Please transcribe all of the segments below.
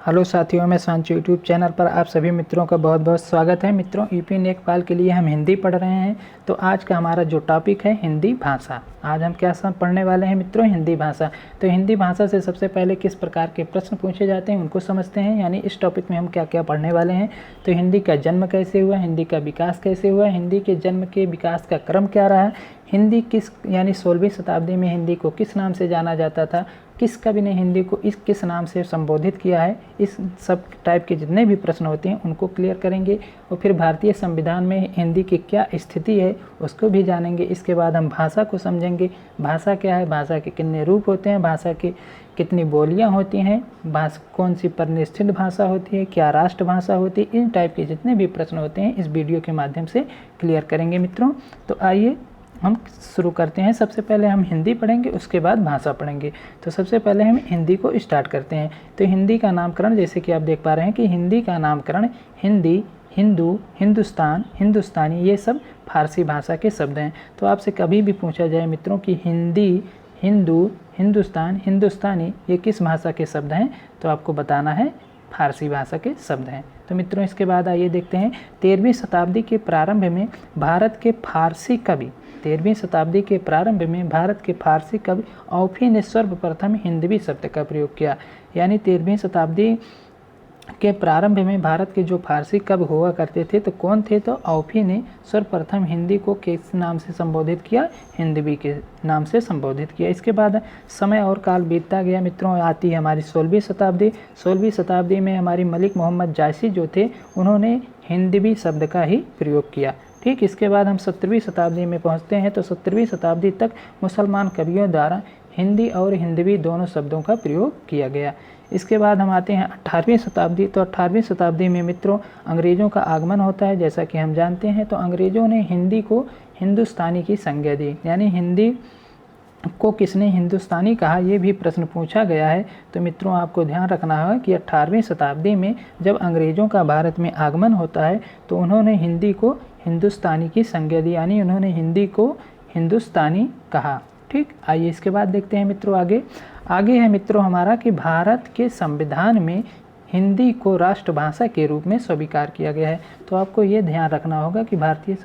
Hello साथियों, मैं Sanchu YouTube channel पर आप सभी मित्रों का बहुत बहुत स्वागत है। मित्रों, यूपी लेखपाल के लिए हम हिंदी पढ़ रहे हैं। तो आज का हमारा जो टॉपिक है हिंदी भाषा। आज हम क्या सब पढ़ने वाले हैं मित्रों? हिंदी भाषा। तो हिंदी भाषा से सबसे पहले किस प्रकार के प्रश्न पूछे जाते हैं उनको समझते हैं, यानी इस टॉपिक में हम क्या क्या पढ़ने वाले हैं। तो हिंदी का जन्म कैसे हुआ, हिंदी का विकास कैसे हुआ, हिंदी के जन्म के विकास का क्रम क्या रहा, हिंदी किस यानी 16वीं शताब्दी में हिंदी को किस नाम से जाना जाता था, किस कवि ने हिंदी को किस नाम से संबोधित किया है। इस सब टाइप के जितने भी प्रश्न होते हैं उनको क्लियर करेंगे। और फिर भारतीय संविधान में हिंदी की क्या स्थिति है उसको भी जानेंगे। इसके बाद हम भाषा को समझेंगे, भाषा क्या है, भाषा के कितने रूप होते हैं, भाषा की कितनी बोलियां होती हैं, कौन सी प्रतिष्ठित भाषा होती है, क्या राष्ट्रभाषा होती है। इन टाइप के जितने भी प्रश्न होते हैं इस वीडियो के माध्यम से क्लियर करेंगे मित्रों। तो आइए हम शुरू करते हैं। सबसे पहले हम हिंदी पढ़ेंगे, उसके बाद भाषा पढ़ेंगे। तो सबसे पहले हम हिंदी को स्टार्ट करते हैं। तो हिंदी का नामकरण जैसे कि आप देख पा रहे हैं कि हिंदी का नामकरण हिंदी, हिंदू, हिंदुस्तान, हिंदुस्तानी ये सब फारसी भाषा के शब्द हैं। तो आपसे कभी भी पूछा जाए मित्रों कि हिंदी, हिंदू, हिंदुस्तान, हिंदुस्तानी ये किस भाषा के शब्द हैं, तो आपको बताना है फारसी भाषा के शब्द हैं। तो मित्रों इसके बाद आइए देखते हैं 13वीं शताब्दी के प्रारंभ में भारत के फारसी कवि 13वीं शताब्दी के प्रारंभ में भारत के फारसी कवि औफी ने सर्वप्रथम हिंदवी शब्द का प्रयोग किया। यानी 13वीं शताब्दी के प्रारंभ में भारत के जो फारसी कवि हुआ करते थे तो कौन थे, तो औफी ने सर्वप्रथम हिंदी को किस नाम से संबोधित किया, हिंदवी के नाम से संबोधित किया। इसके बाद समय और काल बीतता गया मित्रों, आती है हमारी 16वीं शताब्दी। 16वीं शताब्दी में हमारी मलिक मोहम्मद जायसी जो थे उन्होंने हिंदवी शब्द का ही प्रयोग किया। ठीक, इसके बाद हम 17वीं शताब्दी में पहुंचते हैं। तो 17वीं शताब्दी तक मुसलमान कवियों द्वारा हिंदी और हिंदवी दोनों शब्दों का प्रयोग किया गया। इसके बाद हम आते हैं 18वीं शताब्दी। तो 18वीं शताब्दी में मित्रों अंग्रेज़ों का आगमन होता है, जैसा कि हम जानते हैं। तो अंग्रेज़ों ने हिंदी को हिंदुस्तानी की संज्ञा दी। यानी हिंदी को किसने हिंदुस्तानी कहा, ये भी प्रश्न पूछा गया है। तो मित्रों आपको ध्यान रखना है कि 18वीं शताब्दी में जब अंग्रेज़ों का भारत में आगमन होता है तो उन्होंने हिंदी को हिंदुस्तानी की संज्ञा दी, यानी उन्होंने हिंदी को हिंदुस्तानी कहा। ठीक, आइए इसके बाद देखते हैं मित्रों आगे है मित्रों हमारा कि भारत के संविधान में हिंदी को राष्ट्रभाषा के रूप में स्वीकार किया गया है। तो आपको ये ध्यान रखना होगा कि भारतीय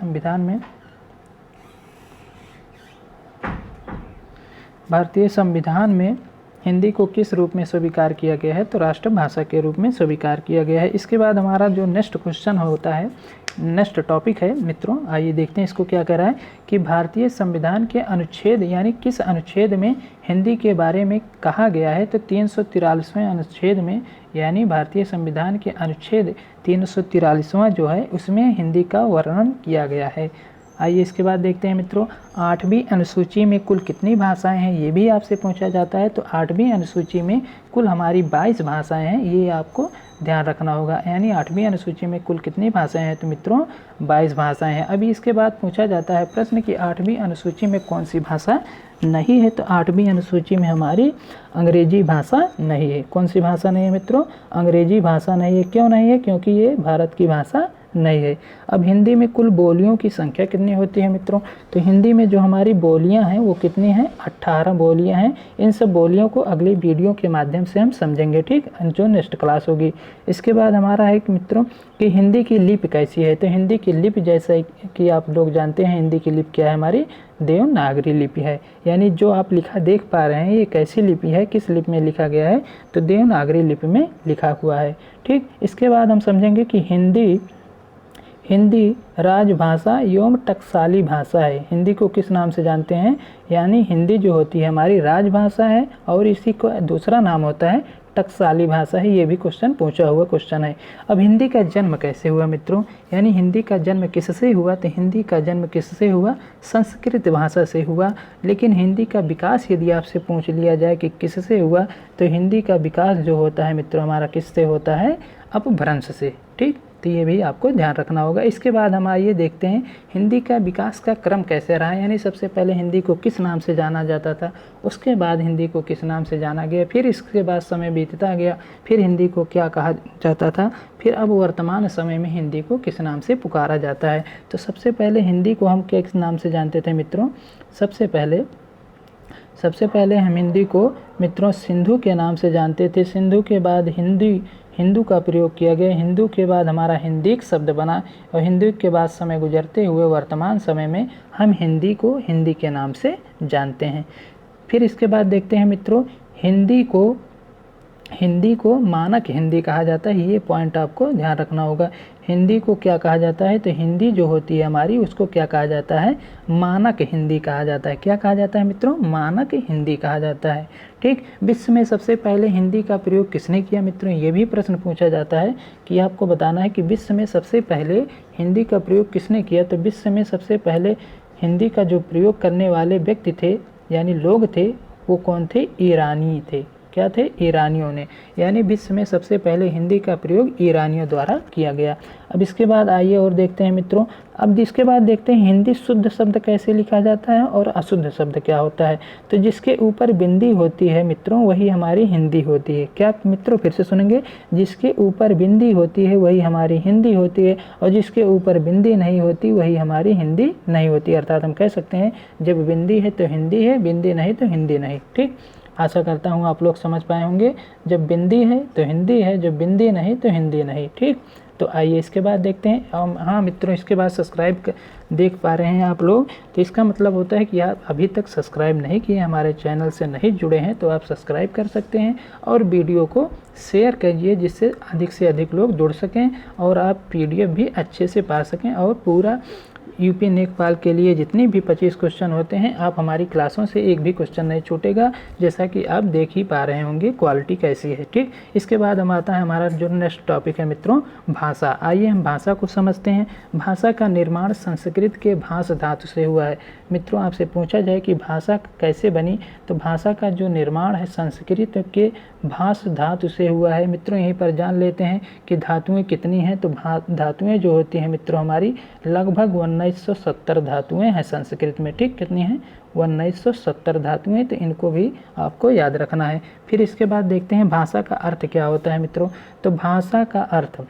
संविधान में हिंदी को किस रूप में स्वीकार किया गया है, तो राष्ट्रभाषा के रूप में स्वीकार किया गया है। इसके बाद हमारा जो नेक्स्ट क्वेश्चन होता है, नेक्स्ट टॉपिक है मित्रों, आइए देखते हैं इसको क्या कह रहा है कि भारतीय संविधान के अनुच्छेद यानी किस अनुच्छेद में हिंदी के बारे में कहा गया है। तो 343वें अनुच्छेद में, यानी भारतीय संविधान के अनुच्छेद 343वां जो है उसमें हिंदी का वर्णन किया गया है। आइए इसके बाद देखते हैं मित्रों 8वीं अनुसूची में कुल कितनी भाषाएं हैं, ये भी आपसे पूछा जाता है। तो 8वीं अनुसूची में कुल हमारी 22 भाषाएं हैं, ये आपको ध्यान रखना होगा। यानी 8वीं अनुसूची में कुल कितनी भाषाएं हैं, तो मित्रों 22 भाषाएं हैं। अभी इसके बाद पूछा जाता है प्रश्न कि 8वीं अनुसूची में कौन सी भाषा नहीं है। तो 8वीं अनुसूची में हमारी अंग्रेजी भाषा नहीं है। कौन सी भाषा नहीं है मित्रों? अंग्रेजी भाषा नहीं है। क्यों नहीं है? क्योंकि ये भारत की भाषा नहीं है। अब हिंदी में कुल बोलियों की संख्या कितनी होती है मित्रों? तो हिंदी में जो हमारी बोलियां हैं वो कितनी हैं? 18 बोलियां हैं। इन सब बोलियों को अगली वीडियो के माध्यम से हम समझेंगे, ठीक, जो नेक्स्ट क्लास होगी। इसके बाद हमारा है कि मित्रों कि हिंदी की लिपि कैसी है। तो हिंदी की लिपि जैसा कि आप लोग जानते हैं हिंदी की लिपि क्या है, हमारी देवनागरी लिपि है। यानी जो आप लिखा देख पा रहे हैं ये कैसी लिपि है, किस लिपि में लिखा गया है, तो देवनागरी लिपि में लिखा हुआ है। ठीक, इसके बाद हम समझेंगे कि हिंदी राजभाषा एवं टकसाली भाषा है। हिंदी को किस नाम से जानते हैं? यानी हिंदी जो होती है हमारी राजभाषा है और इसी को दूसरा नाम होता है टकसाली भाषा है। ये भी क्वेश्चन पूछा हुआ क्वेश्चन है। अब हिंदी का जन्म कैसे हुआ मित्रों? यानी हिंदी का जन्म किससे हुआ? तो हिंदी का जन्म किससे हुआ? संस्कृत भाषा से हुआ। लेकिन हिंदी का विकास यदि आपसे पूछ लिया जाए कि किससे हुआ, तो हिंदी का विकास जो होता है मित्रों हमारा किससे होता है? अपभ्रंश से। ठीक, तो ये भी आपको ध्यान रखना होगा। इसके बाद हम आइए देखते हैं हिंदी का विकास का क्रम कैसे रहा। यानी सबसे पहले हिंदी को किस नाम से जाना जाता था, उसके बाद हिंदी को किस नाम से जाना गया, फिर इसके बाद समय बीतता गया, फिर हिंदी को क्या कहा जाता था, फिर अब वर्तमान समय में हिंदी को किस नाम से पुकारा जाता है। तो सबसे पहले हिंदी को हम किस नाम से जानते थे मित्रों? सबसे पहले हम हिंदी को मित्रों सिंधु के नाम से जानते थे। सिंधु के बाद हिंदू का प्रयोग किया गया। हिंदू के बाद हमारा हिंदीक शब्द बना और हिंदू के बाद समय गुजरते हुए वर्तमान समय में हम हिंदी को हिंदी के नाम से जानते हैं। फिर इसके बाद देखते हैं मित्रों, हिंदी को मानक हिंदी कहा जाता है। ये पॉइंट आपको ध्यान रखना होगा। हिंदी को क्या कहा जाता है, तो हिंदी जो होती है हमारी उसको क्या कहा जाता है, मानक हिंदी कहा जाता है। क्या कहा जाता है मित्रों, मानक हिंदी कहा जाता है। ठीक, विश्व में सबसे पहले हिंदी का प्रयोग किसने किया मित्रों, ये भी प्रश्न पूछा जाता है कि आपको बताना है कि विश्व में सबसे पहले हिंदी का प्रयोग किसने किया। तो विश्व में सबसे पहले हिंदी का जो प्रयोग करने वाले व्यक्ति थे यानी लोग थे, वो कौन थे, ईरानी थे। क्या थे, ईरानियों ने। यानी विश्व में सबसे पहले हिंदी का प्रयोग ईरानियों द्वारा किया गया। अब इसके बाद आइए और देखते हैं मित्रों, अब इसके बाद देखते हैं हिंदी शुद्ध शब्द कैसे लिखा जाता है और अशुद्ध शब्द क्या होता है। तो जिसके ऊपर बिंदी होती है मित्रों वही हमारी हिंदी होती है। क्या मित्रों, फिर से सुनेंगे, जिसके ऊपर बिंदी होती है वही हमारी हिंदी होती है और जिसके ऊपर बिंदी नहीं होती वही हमारी हिंदी नहीं होती। अर्थात हम कह सकते हैं जब बिंदी है तो हिंदी है, बिंदी नहीं तो हिंदी नहीं। ठीक, आशा करता हूँ आप लोग समझ पाए होंगे। जब बिंदी है तो हिंदी है, जब बिंदी नहीं तो हिंदी नहीं। ठीक, तो आइए इसके बाद देखते हैं। हाँ मित्रों, इसके बाद सब्सक्राइब देख पा रहे हैं आप लोग, तो इसका मतलब होता है कि आप अभी तक सब्सक्राइब नहीं किए, हमारे चैनल से नहीं जुड़े हैं, तो आप सब्सक्राइब कर सकते हैं और वीडियो को शेयर कीजिए जिससे अधिक से अधिक लोग जुड़ सकें और आप PDF भी अच्छे से पा सकें। और पूरा यूपी नेकपाल के लिए जितनी भी 25 क्वेश्चन होते हैं, आप हमारी क्लासों से एक भी क्वेश्चन नहीं छूटेगा, जैसा कि आप देख ही पा रहे होंगे क्वालिटी कैसी है। ठीक, इसके बाद हम आता है हमारा जो नेक्स्ट टॉपिक है मित्रों, भाषा। आइए हम भाषा को समझते हैं। भाषा का निर्माण संस्कृत के भाष धातु से हुआ है। मित्रों, आपसे पूछा जाए कि भाषा कैसे बनी, तो भाषा का जो निर्माण है संस्कृत के भाष धातु से हुआ है। मित्रों, यहीं पर जान लेते हैं कि धातुएं कितनी हैं। तो धातुएं जो होती हैं मित्रों हमारी लगभग 1970 धातुएं हैं संस्कृत में। ठीक, कितनी हैं, 1970 धातुएं। तो इनको भी आपको याद रखना है। फिर इसके बाद देखते हैं भाषा का अर्थ क्या होता है मित्रों। तो भाषा का अर्थ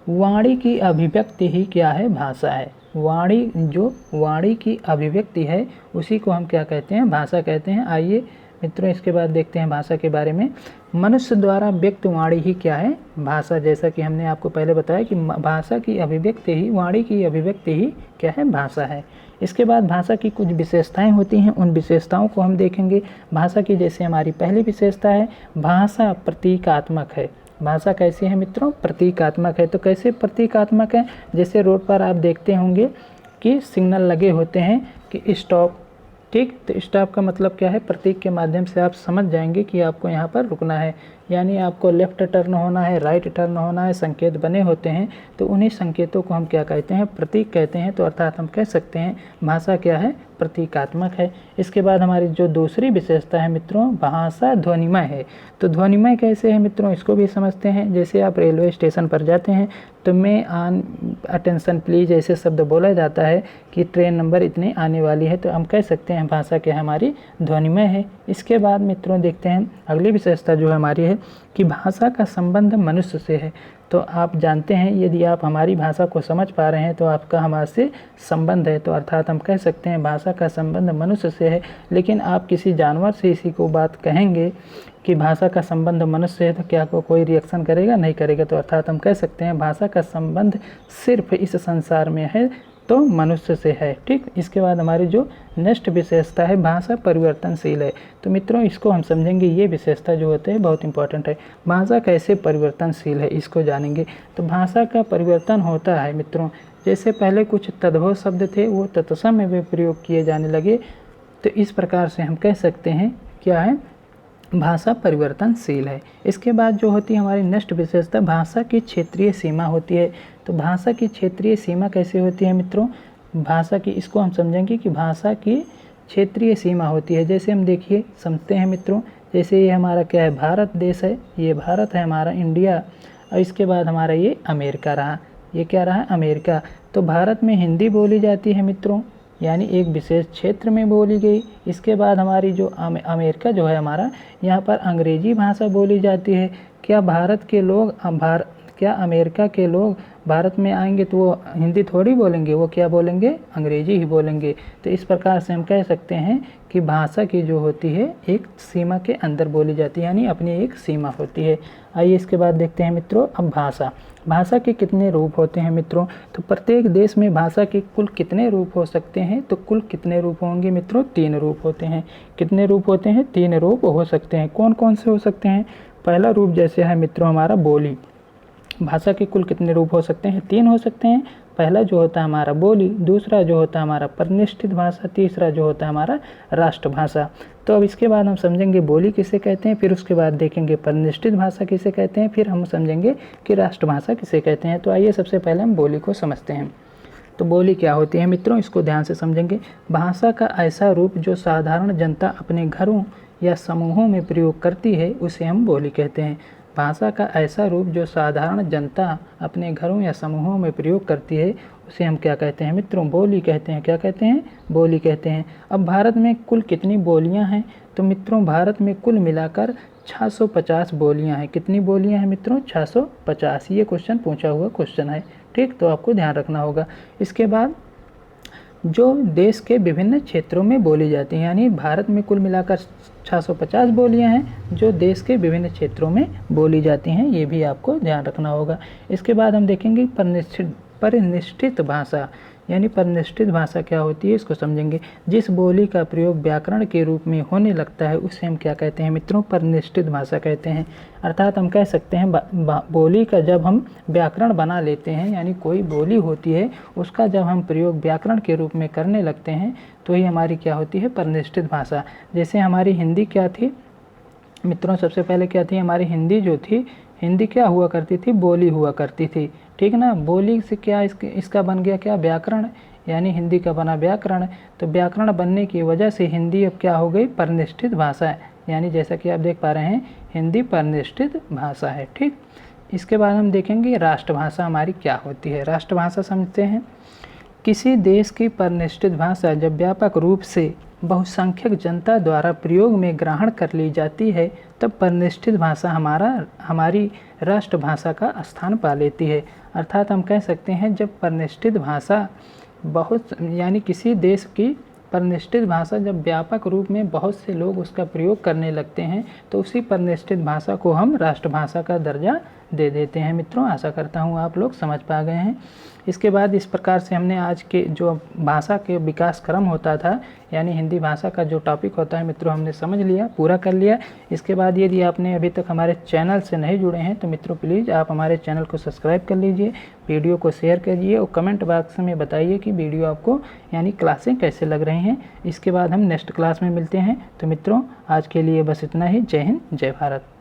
वाणी की अभिव्यक्ति ही क्या है, भाषा है। वाणी, जो वाणी की अभिव्यक्ति है उसी को हम क्या कहते हैं, भाषा कहते हैं। आइए मित्रों इसके बाद देखते हैं भाषा के बारे में। मनुष्य द्वारा व्यक्त वाणी ही क्या है, भाषा। जैसा कि हमने आपको पहले बताया कि भाषा की अभिव्यक्ति ही, वाणी की अभिव्यक्ति ही क्या है, भाषा है। इसके बाद भाषा की कुछ विशेषताएं होती हैं, उन विशेषताओं को हम देखेंगे। भाषा की जैसे हमारी पहली विशेषता है, भाषा प्रतीकात्मक है। भाषा कैसी है मित्रों, प्रतीकात्मक है। तो कैसे प्रतीकात्मक है, जैसे रोड पर आप देखते होंगे कि सिग्नल लगे होते हैं कि स्टॉप। ठीक, तो स्टॉप का मतलब क्या है, प्रतीक के माध्यम से आप समझ जाएंगे कि आपको यहाँ पर रुकना है, यानी आपको लेफ़्ट टर्न होना है, राइट टर्न होना है। संकेत बने होते हैं, तो उन्हीं संकेतों को हम क्या कहते हैं, प्रतीक कहते हैं। तो अर्थात हम कह सकते हैं भाषा क्या है, प्रतीकात्मक है। इसके बाद हमारी जो दूसरी विशेषता है मित्रों, भाषा ध्वनिमय है। तो ध्वनिमय कैसे है मित्रों, इसको भी समझते हैं। जैसे आप रेलवे स्टेशन पर जाते हैं तो मे ऑन अटेंशन प्लीज ऐसे शब्द बोला जाता है कि ट्रेन नंबर इतनी आने वाली है, तो हम कह सकते हैं भाषा क्या हमारी ध्वनिमय है। इसके बाद मित्रों देखते हैं अगली विशेषता जो हमारी है कि भाषा का संबंध मनुष्य से है। तो आप जानते हैं यदि आप हमारी भाषा को समझ पा रहे हैं तो आपका हमारे से संबंध है। तो अर्थात हम कह सकते हैं भाषा का संबंध मनुष्य से है। लेकिन आप किसी जानवर से इसी को बात कहेंगे कि भाषा का संबंध मनुष्य है, तो क्या कोई रिएक्शन करेगा, नहीं करेगा। तो अर्थात हम कह सकते हैं भाषा का संबंध सिर्फ इस संसार में है तो मनुष्य से है। ठीक, इसके बाद हमारी जो नेक्स्ट विशेषता है, भाषा परिवर्तनशील है। तो मित्रों इसको हम समझेंगे, ये विशेषता जो होते हैं बहुत इंपॉर्टेंट है। भाषा कैसे परिवर्तनशील है इसको जानेंगे। तो भाषा का परिवर्तन होता है मित्रों, जैसे पहले कुछ तद्भव शब्द थे वो तत्सम में भी प्रयोग किए जाने लगे। तो इस प्रकार से हम कह सकते हैं क्या है, भाषा परिवर्तनशील है। इसके बाद जो होती है हमारी नेक्स्ट विशेषता, भाषा की क्षेत्रीय सीमा होती है। तो भाषा की क्षेत्रीय सीमा कैसे होती है मित्रों, भाषा की, इसको हम समझेंगे कि भाषा की क्षेत्रीय सीमा होती है। जैसे हम देखिए समझते हैं मित्रों, जैसे ये हमारा क्या है, भारत देश है, ये भारत है हमारा इंडिया, और इसके बाद हमारा ये अमेरिका रहा, ये क्या रहा, अमेरिका। तो भारत में हिंदी बोली जाती है मित्रों, यानी एक विशेष क्षेत्र में बोली गई। इसके बाद हमारी जो अमेरिका जो है हमारा, यहाँ पर अंग्रेजी भाषा बोली जाती है। क्या भारत के लोग क्या अमेरिका के लोग भारत में आएंगे तो वो हिंदी थोड़ी बोलेंगे, वो क्या बोलेंगे, अंग्रेजी ही बोलेंगे। तो इस प्रकार से हम कह सकते हैं कि भाषा की जो होती है एक सीमा के अंदर बोली जाती है, यानी अपनी एक सीमा होती है। आइए इसके बाद देखते हैं मित्रों अब भाषा के कितने रूप होते हैं मित्रों। तो प्रत्येक देश में भाषा के कुल कितने रूप हो सकते हैं, तो कुल कितने रूप होंगे मित्रों, 3 रूप होते हैं। कितने रूप होते हैं, 3 रूप हो सकते हैं। कौन कौन से हो सकते हैं, पहला रूप जैसे है मित्रों हमारा बोली। भाषा के कुल कितने रूप हो सकते हैं, 3 हो सकते हैं। पहला जो होता है हमारा बोली, दूसरा जो होता है हमारा परिनिष्ठित भाषा, तीसरा जो होता है हमारा राष्ट्रभाषा। तो अब इसके बाद हम समझेंगे बोली किसे कहते हैं, फिर उसके बाद देखेंगे परिनिष्ठित भाषा किसे कहते हैं, फिर हम समझेंगे कि राष्ट्रभाषा किसे कहते हैं। तो आइए सबसे पहले हम बोली को समझते हैं। तो बोली क्या होती है मित्रों, इसको ध्यान से समझेंगे। भाषा का ऐसा रूप जो साधारण जनता अपने घरों या समूहों में प्रयोग करती है उसे हम बोली कहते हैं। भाषा का ऐसा रूप जो साधारण जनता अपने घरों या समूहों में प्रयोग करती है उसे हम क्या कहते हैं मित्रों, बोली कहते हैं। क्या कहते हैं, बोली कहते हैं। अब भारत में कुल कितनी बोलियां हैं, तो मित्रों भारत में कुल मिलाकर 650 बोलियां हैं। कितनी बोलियां हैं मित्रों, 650। ये क्वेश्चन पूछा हुआ क्वेश्चन है, ठीक, तो आपको ध्यान रखना होगा। इसके बाद जो देश के विभिन्न क्षेत्रों में बोली जाती हैं, यानी भारत में कुल मिलाकर 650 बोलियां हैं जो देश के विभिन्न क्षेत्रों में बोली जाती हैं, ये भी आपको ध्यान रखना होगा। इसके बाद हम देखेंगे परिनिष्ठित भाषा, यानी परिनिष्ठित भाषा क्या होती है इसको समझेंगे। जिस बोली का प्रयोग व्याकरण के रूप में होने लगता है उसे हम क्या कहते हैं मित्रों, परिनिष्ठित भाषा कहते हैं। अर्थात हम कह सकते हैं बोली का जब हम व्याकरण बना लेते हैं, यानी कोई बोली होती है उसका जब हम प्रयोग व्याकरण के रूप में करने लगते हैं तो ही हमारी क्या होती है, परिनिष्ठित भाषा। जैसे हमारी हिंदी क्या थी मित्रों, सबसे पहले क्या थी हमारी हिंदी जो थी, हिंदी क्या हुआ करती थी, बोली हुआ करती थी, ठीक ना। बोली से क्या इसका बन गया क्या, व्याकरण, यानी हिंदी का बना व्याकरण। तो व्याकरण बनने की वजह से हिंदी अब क्या हो गई, परिनिष्ठित भाषा है, यानी जैसा कि आप देख पा रहे हैं हिंदी परिनिष्ठित भाषा है, ठीक। इसके बाद हम देखेंगे राष्ट्रभाषा हमारी क्या होती है। राष्ट्रभाषा समझते हैं। किसी देश की परिनिष्ठित भाषा जब व्यापक रूप से बहुसंख्यक जनता द्वारा प्रयोग में ग्रहण कर ली जाती है तब परिनिष्ठित भाषा हमारी राष्ट्रभाषा का स्थान पा लेती है। अर्थात हम कह सकते हैं जब परिनिष्ठित भाषा यानी किसी देश की परिनिष्ठित भाषा जब व्यापक रूप में बहुत से लोग उसका प्रयोग करने लगते हैं तो उसी परिनिष्ठित भाषा को हम राष्ट्रभाषा का दर्जा दे देते हैं। मित्रों आशा करता हूँ आप लोग समझ पा गए हैं। इसके बाद इस प्रकार से हमने आज के जो भाषा के विकास क्रम होता था, यानी हिंदी भाषा का जो टॉपिक होता है मित्रों हमने समझ लिया, पूरा कर लिया। इसके बाद यदि आपने अभी तक हमारे चैनल से नहीं जुड़े हैं तो मित्रों प्लीज़ आप हमारे चैनल को सब्सक्राइब कर लीजिए, वीडियो को शेयर कीजिए और कमेंट बॉक्स में बताइए कि वीडियो आपको यानी क्लासें कैसे लग रही हैं। इसके बाद हम नेक्स्ट क्लास में मिलते हैं। तो मित्रों आज के लिए बस इतना ही। जय हिंद, जय भारत।